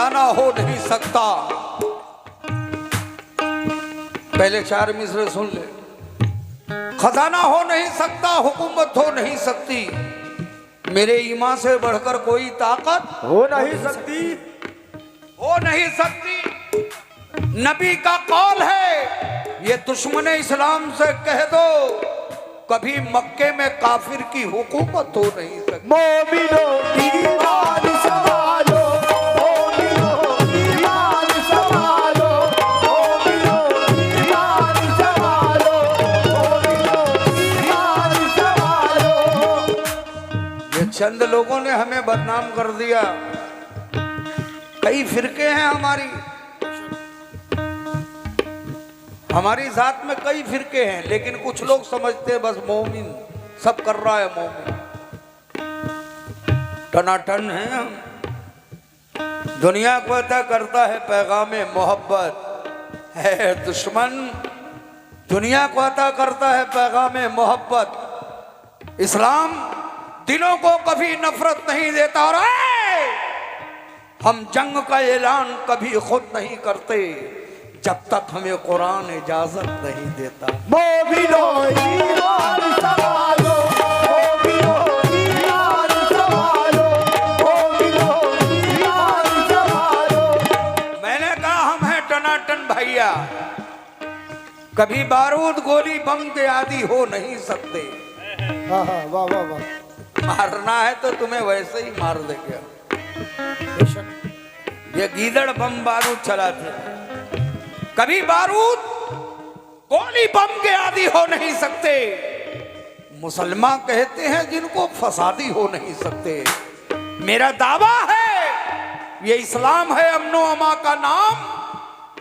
खजाना हो नहीं सकता। पहले 4 मिसरे सुन ले। खजाना हो नहीं सकता, हुकूमत हो नहीं सकती, मेरे ईमान से बढ़कर कोई ताकत हो नहीं सकती, हो नहीं सकती। नबी का कौल है, ये दुश्मन इस्लाम से कह दो, कभी मक्के में काफिर की हुकूमत हो नहीं सकती। मोमिनो ईमान संभालो, मोमिनो ईमान संभालो, मोमिनो ईमान संभालो, मोमिनो ईमान संभालो। ये चंद लोगों ने हमें बदनाम कर दिया। कई फिरके हैं हमारी जात में कई फिरके हैं, लेकिन कुछ लोग समझते हैं बस मोमिन सब कर रहा है, मोमिन टनाटन है हम। दुनिया को अता करता है पैगामे मोहब्बत है दुश्मन, दुनिया को अता करता है पैगामे मोहब्बत। इस्लाम दिलों को कभी नफरत नहीं देता, और हम जंग का ऐलान कभी खुद नहीं करते जब तक हमें कुरान इजाजत नहीं देता। मोमिनो ईमान संभालो, मोमिनो ईमान संभालो, मोमिनो ईमान संभालो। मैंने कहा हम हैं टनाटन भैया, कभी बारूद गोली बम के आदि हो नहीं सकते। हाँ हाँ, वाह वाह वाह। मारना है तो तुम्हें वैसे ही मार देंगे। ये गीदड़ बम बारूद चलाते, कभी बारूद गोली बम के आदि हो नहीं सकते। मुसलमान कहते हैं जिनको फसादी हो नहीं सकते। मेरा दावा है ये इस्लाम है, अमनो अमा का नाम,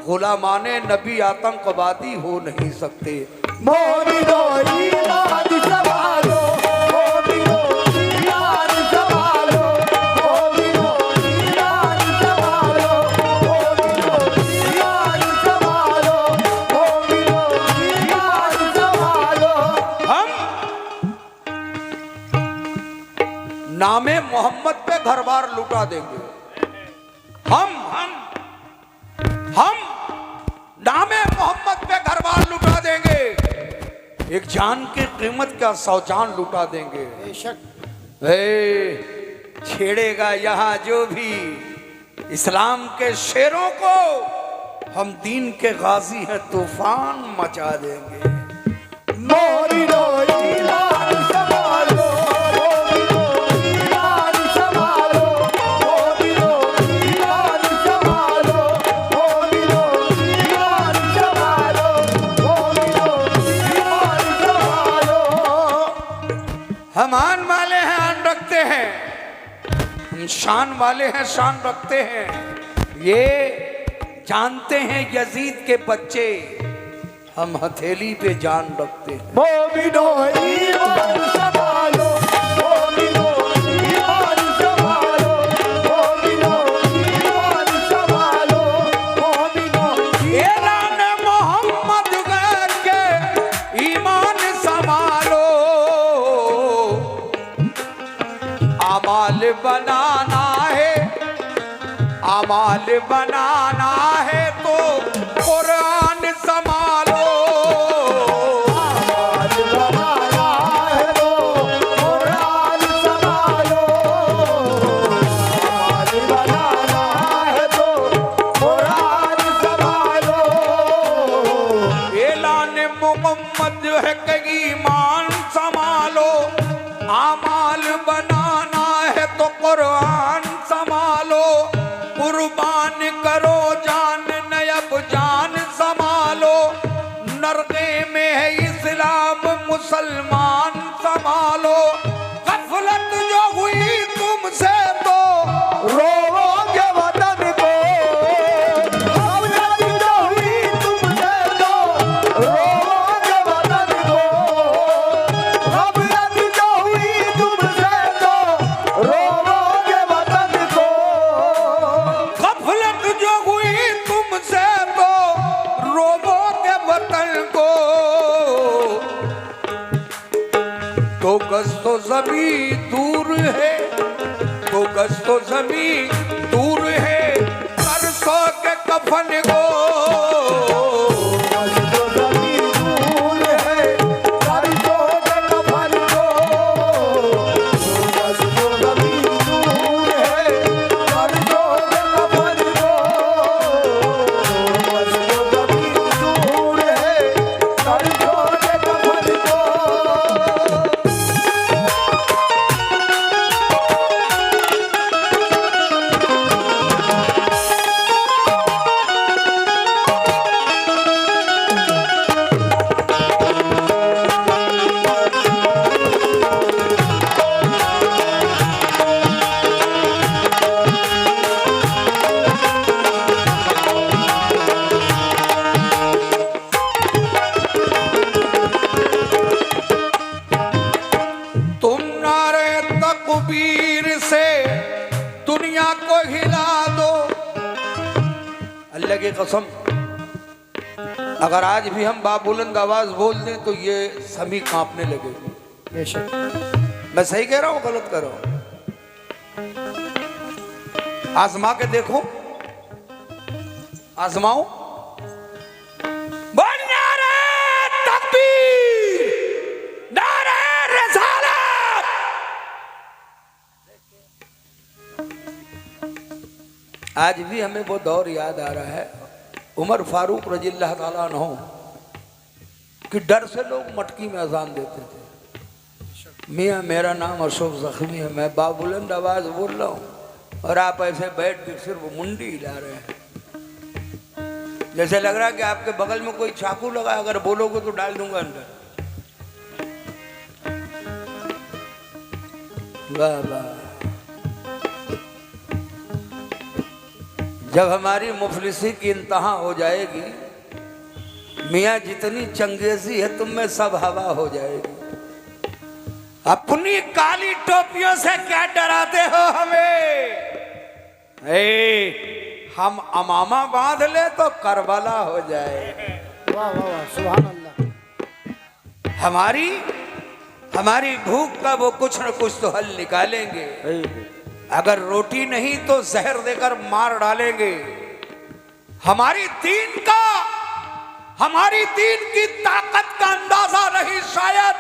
गुलामाने नबी आतंकवादी हो नहीं सकते। मोमिनो ईमान संभालो, मोमिनो ईमान संभालो, मोमिनो ईमान संभालो, मोमिनो ईमान संभालो, मोमिनो ईमान संभालो। हम नामे मोहम्मद पे घर बार लुटा देंगे। हम नामे मोहम्मद पे घर बार लुटा देंगे। एक जान की कीमत क्या 100 जान लुटा देंगे। छेड़ेगा यहाँ जो भी इस्लाम के शेरों को, हम दीन के गाजी हैं, तूफान मचा देंगे। मोमिनो ईमान संभालो, मोमिनो ईमान संभालो, मोमिनो ईमान संभालो, मोमिनो ईमान संभालो, मोमिनो ईमान संभालो। हम आन वाले हैं, आन रखते हैं, हम शान वाले हैं, शान रखते हैं। ये जानते हैं यजीद के बच्चे, हम हथेली पे जान रखते हैं। मोमिनो ईमान संभालो, मोमिनो ईमान संभालो, मोमिनो ईमान संभालो, मोमिनो ऐलान मोहम्मद के ईमान संभालो। आमाल बनाना है, आमाल बनाना है तो कुरान संभालो। आमाल बनाना है तो कुरान संभालो, आमाल बनाना है तो कुरान संभालो। ऐलान मोहम्मद है कि ईमान संभालो, आमाल बनाना है तो कुरान संभालो। कुर्बान करो जान नयब जान संभालो, नरके में है इस्लाम मुसलमान संभालो। गफलत जो हुई तुमसे तो रोओगे वतन को, गफलत जो हुई तुमसे तो रोओगे वतन को, गफलत जो हुई तुमसे तो रोओगे वतन को। गफलत जो हुई तुमसे तो रोबोगे वतन को। तो गज तो जमीन दूर है, तो गज तो जमीन दूर है, कफन को। बस जो जमीन दूर है कर दो रे कफन को। बस जो जमीन दूर है कर दो रे कफन को। बस जो जमीन दूर है कर दो रे कफन को। तुम नारे तकबीर से दुनिया को हिला दो। अल्लाह की कसम, अगर आज भी हम बाबुलंद आवाज बोल दें तो ये सभी कांपने लगे। बेशक मैं सही कह रहा हूं गलत कह रहा हूं? आजमा के देखो, आजमाओ। बोल नारे तकबीर, नारे रिसालत। आज भी हमें वो दौर याद आ रहा है, उमर फारूक रज़ियल्लाहु ताला अन्हु कि डर से लोग मटकी में अजान देते थे। मियाँ मेरा नाम अशोक जख्मी है, मैं बाबुलंद आवाज बोल रहा हूँ और आप ऐसे बैठ के सिर्फ मुंडी हिला रहे हैं, जैसे लग रहा है कि आपके बगल में कोई चाकू लगा, अगर बोलोगे तो डाल दूंगा अंदर। वाह वाह। जब हमारी मुफलिसी की इंतहा हो जाएगी, मियाँ जितनी चंगेजी है तुम में सब हवा हो जाएगी। अपनी काली टोपियों से क्या डराते हो हमें? हम अमामा बांध ले तो करबला हो जाए। वाह वाह वाह सुभान अल्लाह। हमारी भूख का वो कुछ न कुछ तो हल निकालेंगे। अगर रोटी नहीं तो जहर देकर मार डालेंगे। हमारी दीन की ताकत का अंदाजा नहीं शायद,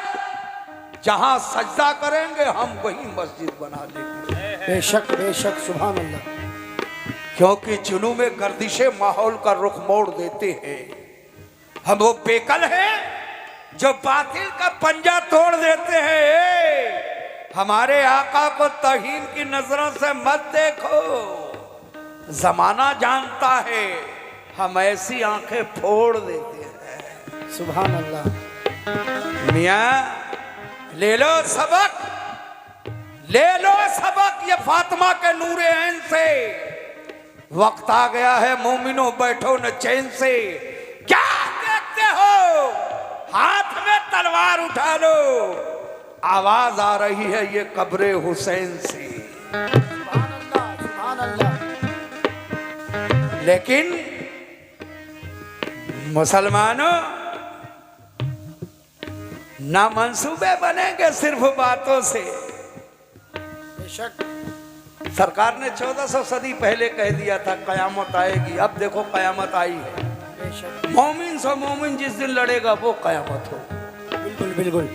जहां सजदा करेंगे हम वही मस्जिद बना देंगे। बेशक बेशक सुभान अल्लाह। क्योंकि जुनून में गर्दिशे माहौल का रुख मोड़ देते हैं। हम वो पेकल हैं जो बातिल का पंजा तोड़ देते हैं। हमारे आका को तौहीन की नजरों से मत देखो, जमाना जानता है हम ऐसी आंखें फोड़ देते हैं। सुभान अल्लाह। मियाँ ले लो सबक, ले लो सबक ये फातिमा के नूरे ऐन से। वक्त आ गया है मोमिनो बैठो न चैन से। क्या देखते हो? हाथ में तलवार उठा लो, आवाज आ रही है ये कब्रे हुसैन से। सुभान अल्लाह सुभान अल्लाह। लेकिन मुसलमानों, ना मंसूबे बनेंगे सिर्फ बातों से। बेशक सरकार ने 1400 सदी पहले कह दिया था कयामत आएगी, अब देखो कयामत आई है। बेशक मोमिन से मोमिन जिस दिन लड़ेगा वो कयामत हो। बिल्कुल बिल्कुल।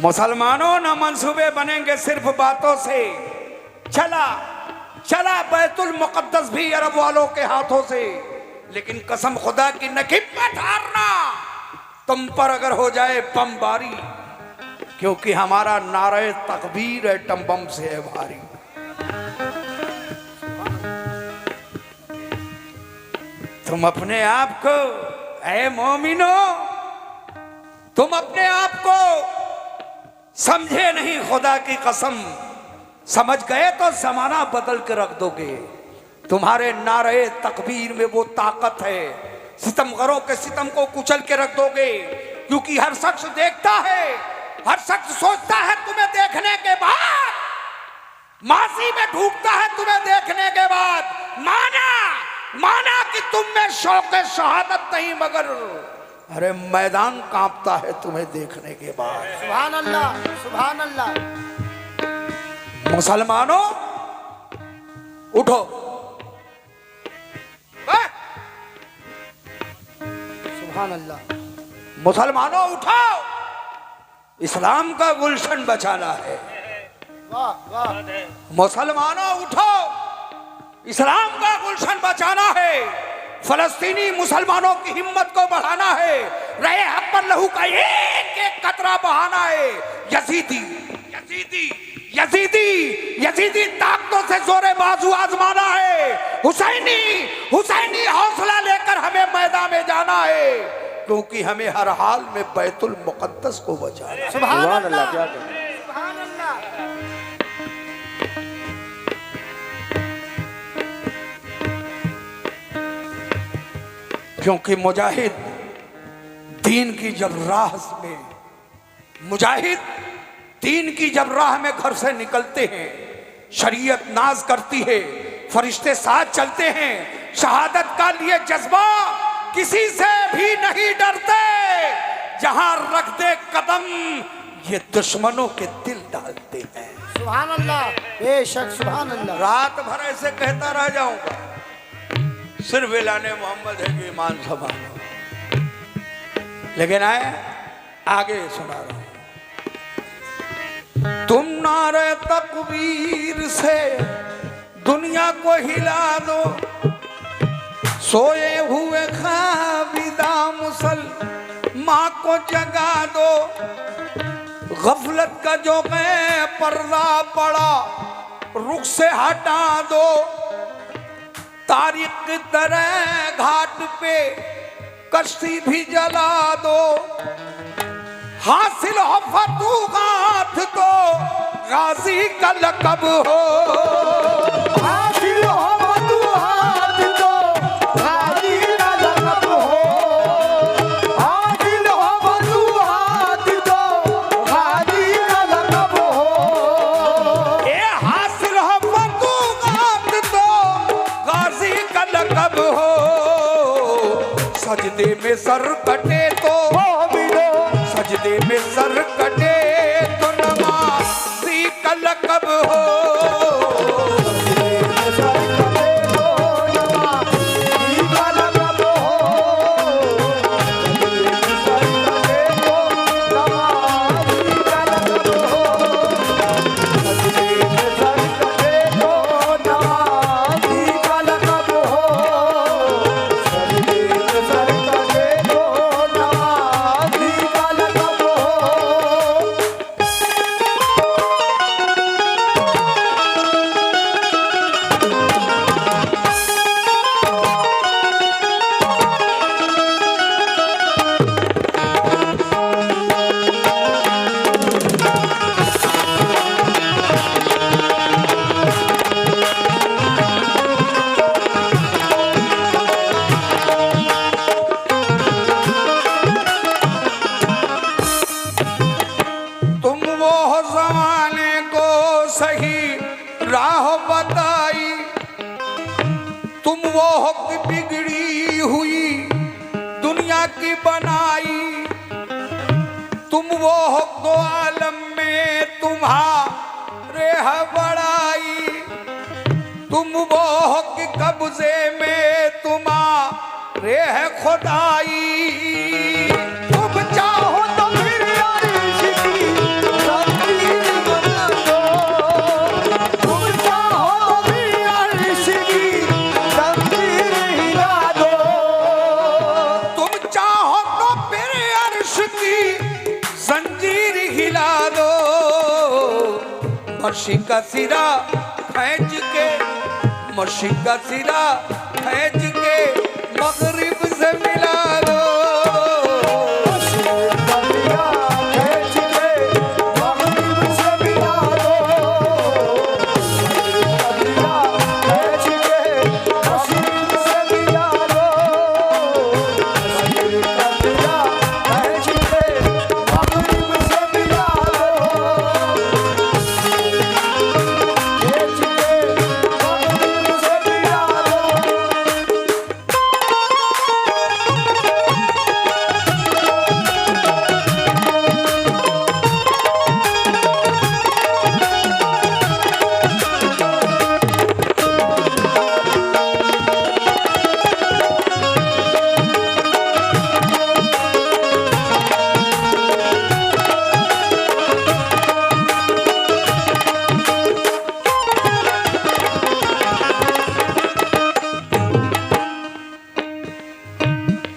मुसलमानों, ना मंसूबे बनेंगे सिर्फ बातों से। चला बैतुल मुकद्दस भी अरब वालों के हाथों से, लेकिन कसम खुदा की नकीब मत हारना, तुम पर अगर हो जाए बमबारी, क्योंकि हमारा नारे तकबीर है टम्बम से है भारी। तुम अपने आप को, ऐ मोमिनो, तुम अपने आप को समझे नहीं, खुदा की कसम समझ गए तो जमाना बदल के रख दोगे। तुम्हारे नारे तकबीर में वो ताकत है, सितमगरों के सितम को कुचल के रख दोगे। क्योंकि हर शख्स देखता है, हर शख्स सोचता है तुम्हें देखने के बाद, माजी में ढूंढता है तुम्हें देखने के बाद। माना कि तुम में शौक शहादत नहीं, मगर अरे मैदान कांपता है तुम्हें देखने के बाद। सुभान अल्लाह सुभान अल्लाह। मुसलमानों उठो, सुभान अल्लाह। मुसलमानों उठाओ, इस्लाम का गुलशन बचाना है। वाह वाह। मुसलमानों उठो, इस्लाम का गुलशन बचाना है। फलस्तीनी मुसलमानों की हिम्मत को बढ़ाना है। रहे हक पर लहू का एक एक कतरा बहाना है। यजीदी यजीदी यजीदी यजीदी ताकतों से जोरे बाजू आजमाना है। हुसैनी हुसैनी हौसला लेकर हमें मैदान में जाना है, क्योंकि हमें हर हाल में बैतुल मुकद्दस को बचाना है। सुभान अल्लाह। क्या कहते हैं? सुभान अल्लाह। क्योंकि मुजाहिद दीन की जब राह में, मुजाहिद दीन की जब राह में घर से निकलते हैं, शरीयत नाज करती है, फरिश्ते साथ चलते हैं, शहादत का लिए जज्बा किसी से भी नहीं डरते। जहां रख दे कदम ये दुश्मनों के दिल डालते हैं। सुभान अल्लाह। बेशक सुभान अल्लाह। रात भर ऐसे कहता रह जाऊंगा, सिर्फ एलाने मोहम्मद है कि ईमान संभालो, लेकिन आए आगे सुना रहा हूं। तुम नारे तकबीर से दुनिया को हिला दो, सोए हुए खाबिदा मुसलमान को जगा दो। गफलत का जो पर्दा पड़ा रुख से हटा दो। तारीख की तरह घाट पे कश्ती भी जला दो। हासिल हो फतूहात तो गाजी का लक़ब हो। हासिल हो फतूहात तो गाजी का लक़ब हो। हासिल हो फतूहात तो गाजी का लक़ब हो। ए हासिल हो फतूहात तो गाजी का लक़ब हो। सजदे में सर कटे तो सजदे में सर कटे तो नमाज़ी का लक़ब हो। राह बताई, तुम वो हक बिगड़ी हुई दुनिया की बनाई। तुम वो हक दो आलम में तुम्हारे है बड़ाई। तुम वो हक कब्जे में तुम्हारे है खुदाई। तुम चाहो तो फिर अर्श की तकदीर बना दो। तुम चाहो तो फिर अर्श की तकदीर हिला दो। तुम चाहो तो फिर अर्श की जंजीर हिला दो। मर्शी का सिरा खींच के, मर्शी का सिरा खींच के मगरिब से मिला दो।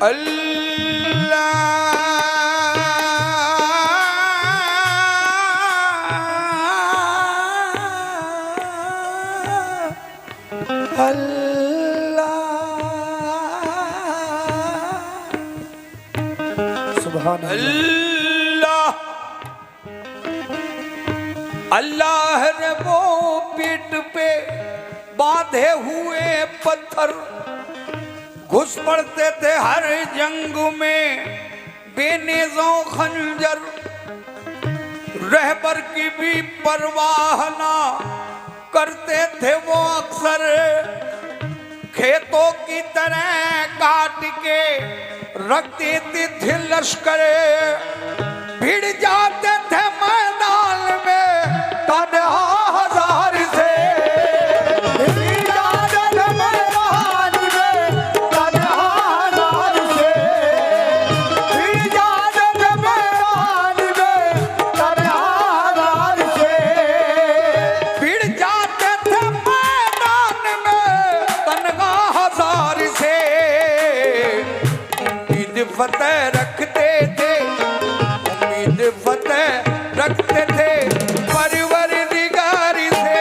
सुभान अल्लाह अल्लाह ने वो पीठ पे बांधे हुए पत्थर घुस पड़ते थे हर जंग में बेनेज़ों खंजर, रहबर की भी परवाह ना करते थे वो अक्सर, खेतों की तरह काट के रखते थे लश्कर, भिड़ जाते थे मैदान में तन्हा हजार से, भिड़ जाते थे मैदान में तन्हा हजार से, भिड़ जाते थे मैदान में तन्हा हजार से, भिड़ जाते थे मैदान में तन्हा हजार से, उम्मीद फतेह रखते थे, उम्मीद फतेह रखते थे परवरदिगार से,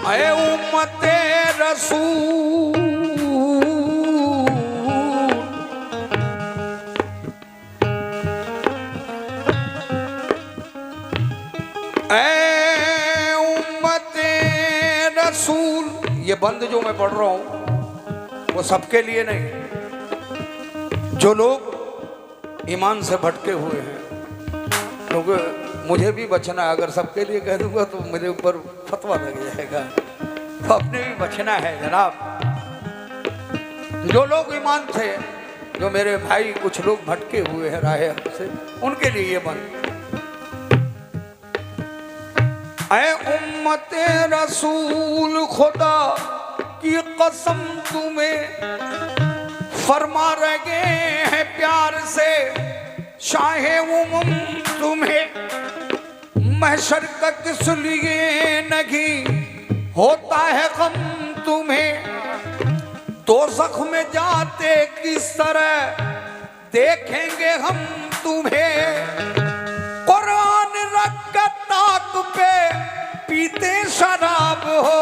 ऐ उम्मते रसूल ऐ उम्मते रसूल। ये बंद जो मैं पढ़ रहा हूं वो सबके लिए नहीं, जो लोग ईमान से भटके हुए हैं, क्योंकि मुझे भी बचना है। अगर सबके लिए कह दूंगा तो मेरे ऊपर फतवा लग जाएगा, तो अपने भी बचना है जनाब। जो लोग ईमान थे, जो मेरे भाई कुछ लोग भटके हुए हैं राह से, उनके लिए ये बंद। ऐ उम्मते रसूल खुदा की कसम तुम्हें फरमा रहे हैं प्यार से, शाहे उम्म तुम्हें महशर का किस लिए नहीं होता है गम तुम्हें, दोज़ख में जाते किस तरह देखेंगे हम तुम्हें, कुरान रख कर ताक पे पीते शराब हो,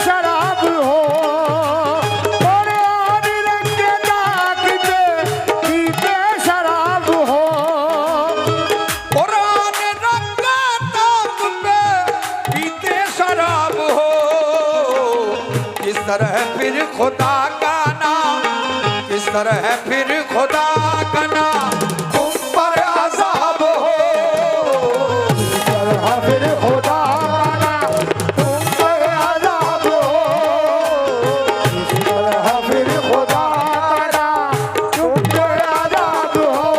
शराब हो, पीते शराब हो, कुरान रख कर ताक पे पीते शराब हो, किस तरह फिर खुदा का नाम, किस तरह फिर खुदा का नाम तुम पर अज़ाब हो, फिर खुदा का तुम पर अज़ाब हो, फिर खुदा का तुम पर अज़ाब हो,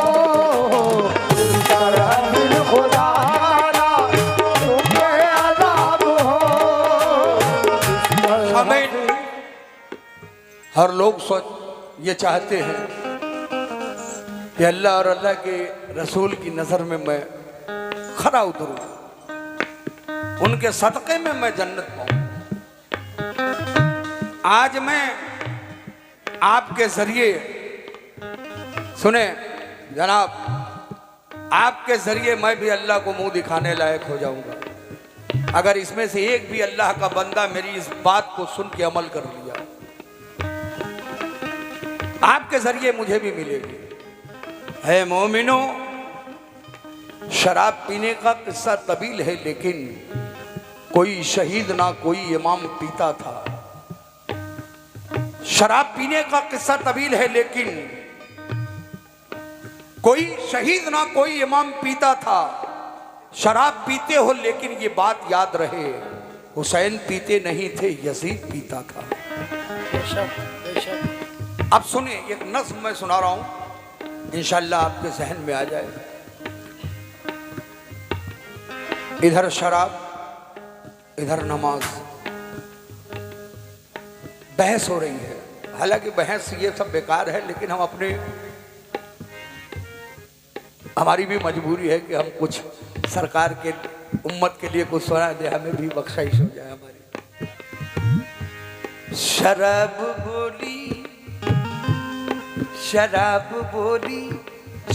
फिर खुदा का तुम पर अज़ाब हो। हमें हर लोग सोच ये चाहते हैं कि अल्लाह और अल्लाह के रसूल की नज़र में मैं खरा उतरूं, उनके सदक़े में मैं जन्नत पाऊं। आज मैं आपके जरिए, सुने जनाब, आपके जरिए मैं भी अल्लाह को मुंह दिखाने लायक हो जाऊंगा अगर इसमें से एक भी अल्लाह का बंदा मेरी इस बात को सुन के अमल कर लिया। आपके जरिए मुझे भी मिलेगी। है मोमिनो, शराब पीने का किस्सा तवील है, लेकिन कोई शहीद ना कोई इमाम पीता था। शराब पीने का किस्सा तवील है, लेकिन कोई शहीद ना कोई इमाम पीता था। शराब पीते हो लेकिन ये बात याद रहे, हुसैन पीते नहीं थे, यजीद पीता था। अब सुनिए, एक नज़्म मैं सुना रहा हूं, इंशाअल्लाह आपके जहन में आ जाए। इधर शराब, इधर नमाज, बहस हो रही है। हालांकि बहस ये सब बेकार है, लेकिन हम अपने, हमारी भी मजबूरी है कि हम कुछ सरकार के, उम्मत के लिए कुछ सुना दे, हमें भी बख्शाइश हो जाए हमारी। शराब बोली, शराब बोली,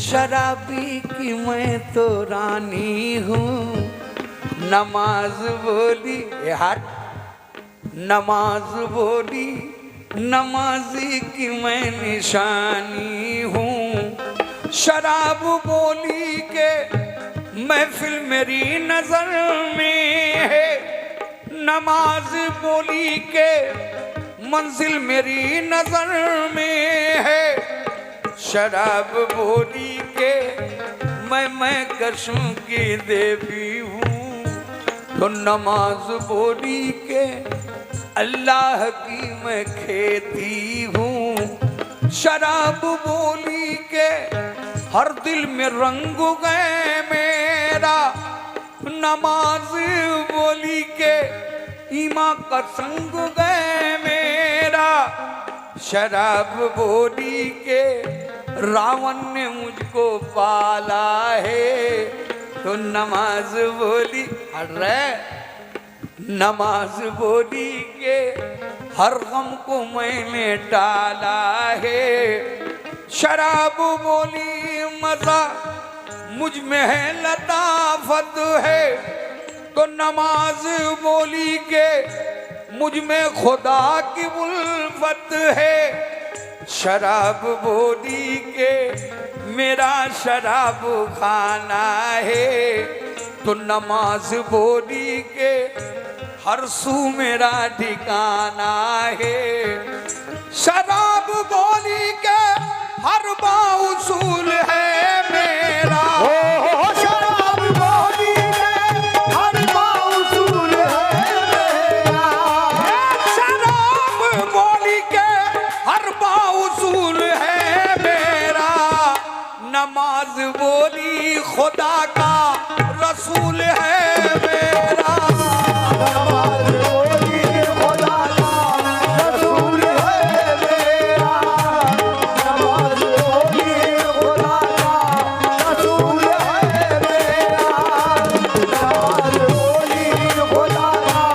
शराबी की मैं तो रानी हूँ। नमाज बोली, यार नमाज बोली, नमाजी की मैं निशानी हूँ। शराब बोली के महफिल मेरी नजर में है, नमाज बोली के मंजिल मेरी नजर में है। शराब बोली के मैं कसम की देवी हूँ, तो नमाज बोली के अल्लाह की मैं खेती हूँ। शराब बोली के हर दिल में रंग गए मेरा, नमाज बोली के ईमान का संग गए मेरा। शराब बोली के रावण ने मुझको पाला है, तो नमाज बोली, अरे नमाज बोली के हर गम को मैंने टाला है। शराब बोली मजा मुझ में है, लताफत है, तो नमाज बोली के मुझ में खुदा की उल्फत है। शराब बोली के मेरा शराब खाना है, तो नमाज बोली के हर सू मेरा ठिकाना है। शराब बोली के हर बाउसूल है मेरा, शराब बोली के हर बाउसूल है मेरा। शराब बोली के हर बाउसूल है मेरा। नमाज बोली खुदा का रसूल है मेरा। नमाज बोली खुदा का रसूल है मेरा। नमाज बोली खुदा का रसूल है मेरा। नमाज बोली खुदा का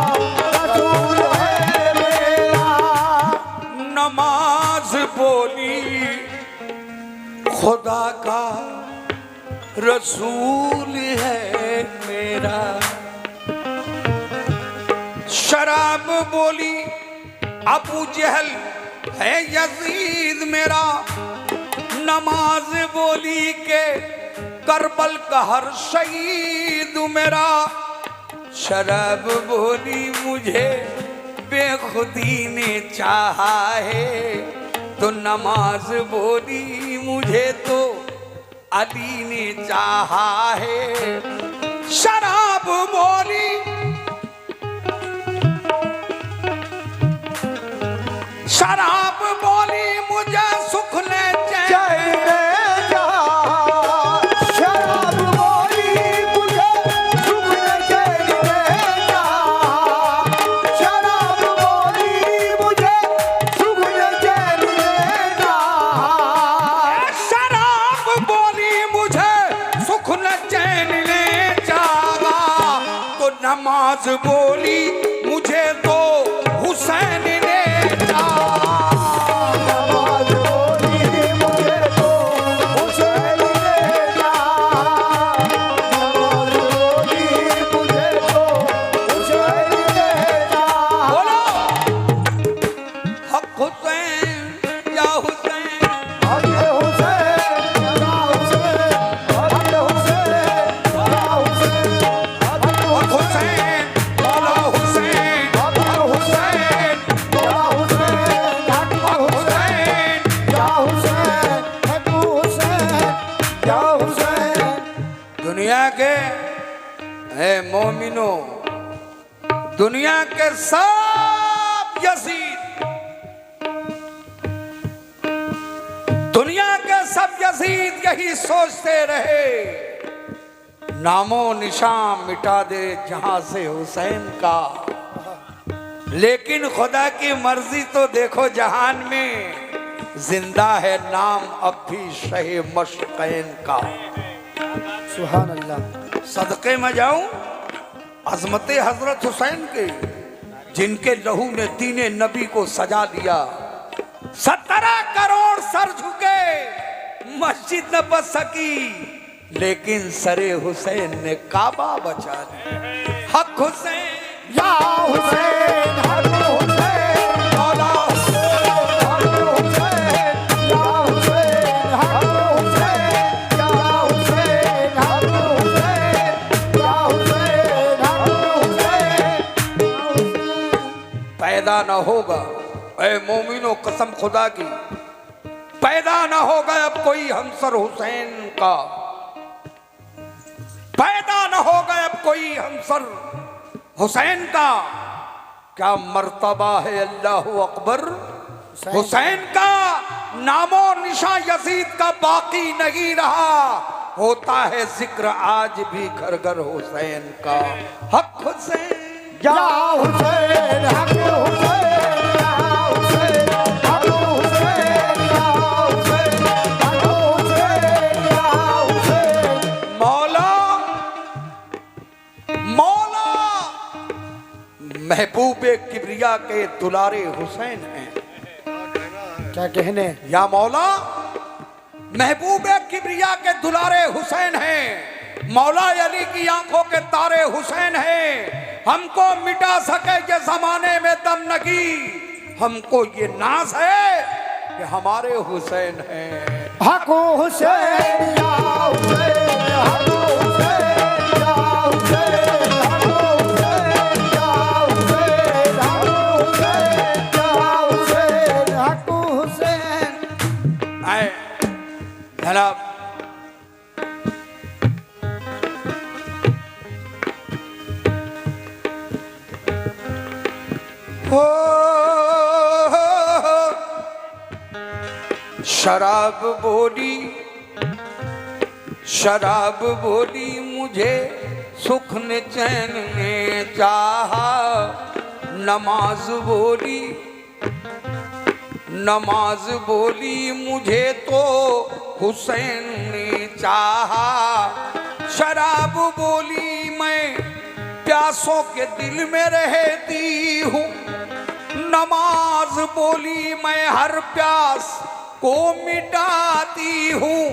रसूल है मेरा। नमाज बोली खुदा का रसूल है मेरा। शराब बोली अबू जहल है यजीद मेरा। नमाज बोली के करबल का हर शहीद मेरा। शराब बोली मुझे बेखुदी ने चाहा है, तो नमाज बोली मुझे तो अली ने चाहा है। शराब बोली शराब बोली मुझे सुख ने चैन जा। शराब बोली मुझे सुख ने चैन जा। शराब बोली मुझे सुख ने चैन जा। शराब बोली मुझे सुख न चैन ले जागा, तो नमाज बोली मुझे तो हुसैन ने नमाज बोली मुझे तो हुसैन ने जा। नमाज बोली मुझे तो हुसैन ने जा। बोलो हक हुसैन या हुसैन। हक हुसैन या हुसैन। हक हुसैन या हुसैन। हक हक हुसैन मौला हुसैन। हक हुसैन या हुसैन। हक हुसैन या हुसैन। हक हुसैन या हुसैन। दुनिया के है मोमिनो, दुनिया के सब यजीद, दुनिया के सब यजीद यही सोचते रहे, नामो निशान मिटा दे जहां से हुसैन का। लेकिन खुदा की मर्जी तो देखो, जहान में जिंदा है नाम अब भी शहे मशक़ैन का। सुभान अल्लाह। सदक़े में जाऊं अजमत हजरत हुसैन के, जिनके लहू ने दीने नबी को सजा दिया। 17 करोड़ सर झुके, मस्जिद न बच सकी, लेकिन सरे हुसैन ने काबा बचा लिया। हक हुसैन या हुसैन, हक हुसैन, मौला हक हुसैन, या हुसैन, हक हुसैन, या हुसैन, हक हुसैन, या हुसैन, हक हुसैन। पैदा न होगा, ऐ मोमिनो कसम खुदा की, पैदा न होगा अब कोई हमसर हुसैन का। पैदा न होगा अब कोई हमसर हुसैन का। क्या मर्तबा है अल्लाह अकबर हुसैन का। नामो निशा यजीद का बाकी नहीं रहा, होता है जिक्र आज भी घर घर हुसैन का। हक हुसैन या हुसैन, हक हुसैन, या हुसैन, हक हुसैन, या हुसैन, हक हुसैन, या हुसैन। मौला मौला महबूबे किबरिया के दुलारे हुसैन हैं। क्या कहने। या मौला महबूबे किबरिया के दुलारे हुसैन हैं। मौला अली की आंखों के तारे हुसैन हैं। हमको मिटा सके ये जमाने में दम नगी, हमको ये नाज है कि हमारे हुसैन हैं। हक हुसैन, या हुसैन, हक हुसैन, या हुसैन, हक हुसैन, या हुसैन, हक हुसैन, या हुसैन, हक हुसैन। आए जनाब, हो शराब बोली, शराब बोली मुझे सुख ने चैन ने चाहा। नमाज बोली, नमाज बोली मुझे तो हुसैन ने चाहा। शराब बोली मैं प्यासों के दिल में रहती हूँ। नमाज बोली मैं हर प्यास को मिटाती हूँ।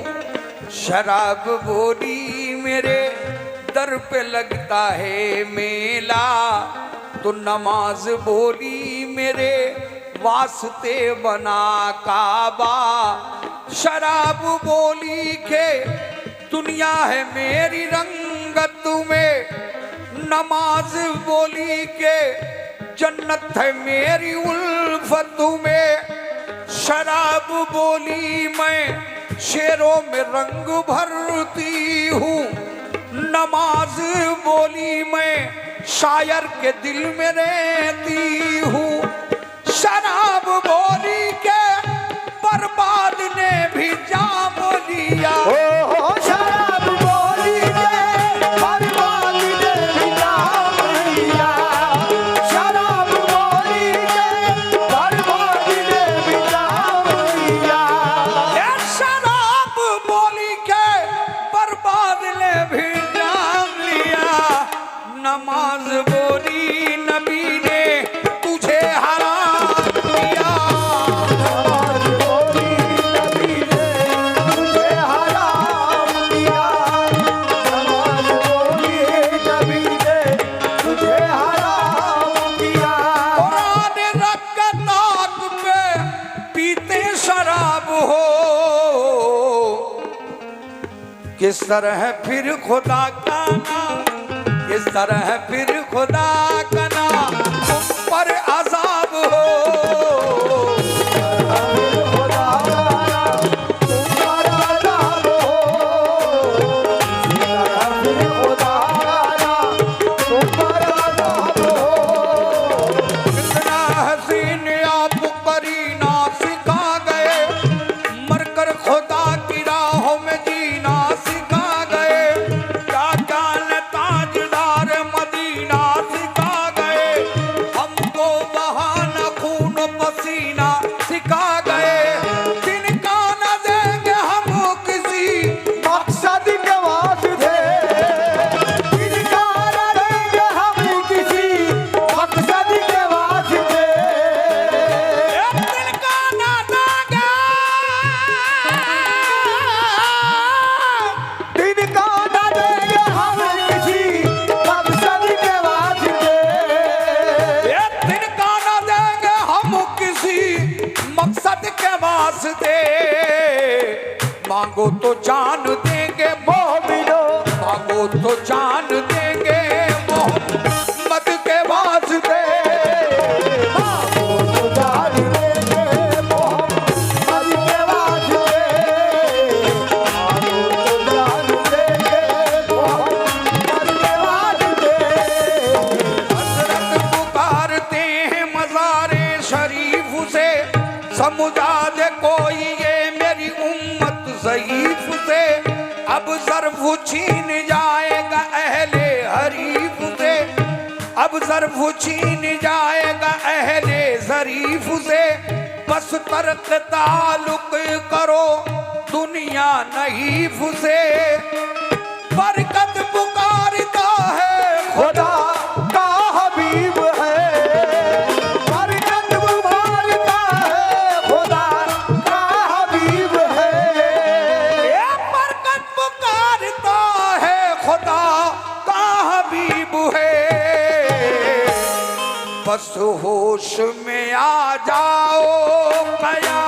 शराब बोली मेरे दर पे लगता है मेला, तो नमाज बोली मेरे वास्ते बना काबा। शराब बोली के दुनिया है मेरी रंगत में, नमाज बोली के जन्नत है मेरी उल्फत में। शराब बोली मैं शेरों में रंग भरती हूँ। नमाज बोली मैं शायर के दिल में रहती हूँ। शराब बोली के बर्बाद ने भी जाम लिया। ओ शराब बोली के बर्बाद ने भी जाम लिया। शराब बोली के बर्बाद ने भी जाम लिया। ये शराब बोली के बर्बाद ने भी जाम लिया। नमाज बोली नबी ने तुझे हराम किया। नमाज बोली नबी ने तुझे हराम किया। नमाज बोली नबी ने तुझे हराम किया। कुरान रख के नाक पे पीते शराब हो, किस तरह फिर खुदा का नाम, किस तरह फिर खुदा का नाम तुम पर अजाब हो। खुदा तुम्हारा नाम हो। फिर खुदा तुम्हारा नाम हो। कितना हसीन आप करीना सिखा गए, मरकर खुदा की राहों में जीना सिखा गए। क्या क्या मांगो तो जान देंगे, मोमिनो मांगो तो जान देंगे मोहम्मद के वास्ते। मांगो तो जान देंगे मोहम्मद के वास्ते। मांगो तो जान देंगे मोहम्मद के वास्ते। हजरत पुकारते हैं मज़ारे शरीफ से, समझा दे कोई ये मेरी उम्मत ज़ईफ से। अब ज़र्फ़ छीन जाएगा अहले हरीफ से, अब ज़र्फ़ छीन जाएगा अहले ज़रीफ से। बस तर्क ताल्लुक करो दुनिया नहीफ से। बरकत पुकारता है खुदा का हबीब है, बरकत मुबारका है, खुदा का हबीब है। ये बरकत पुकारता है खुदा का हबीब है। बस होश में आ जाओ कया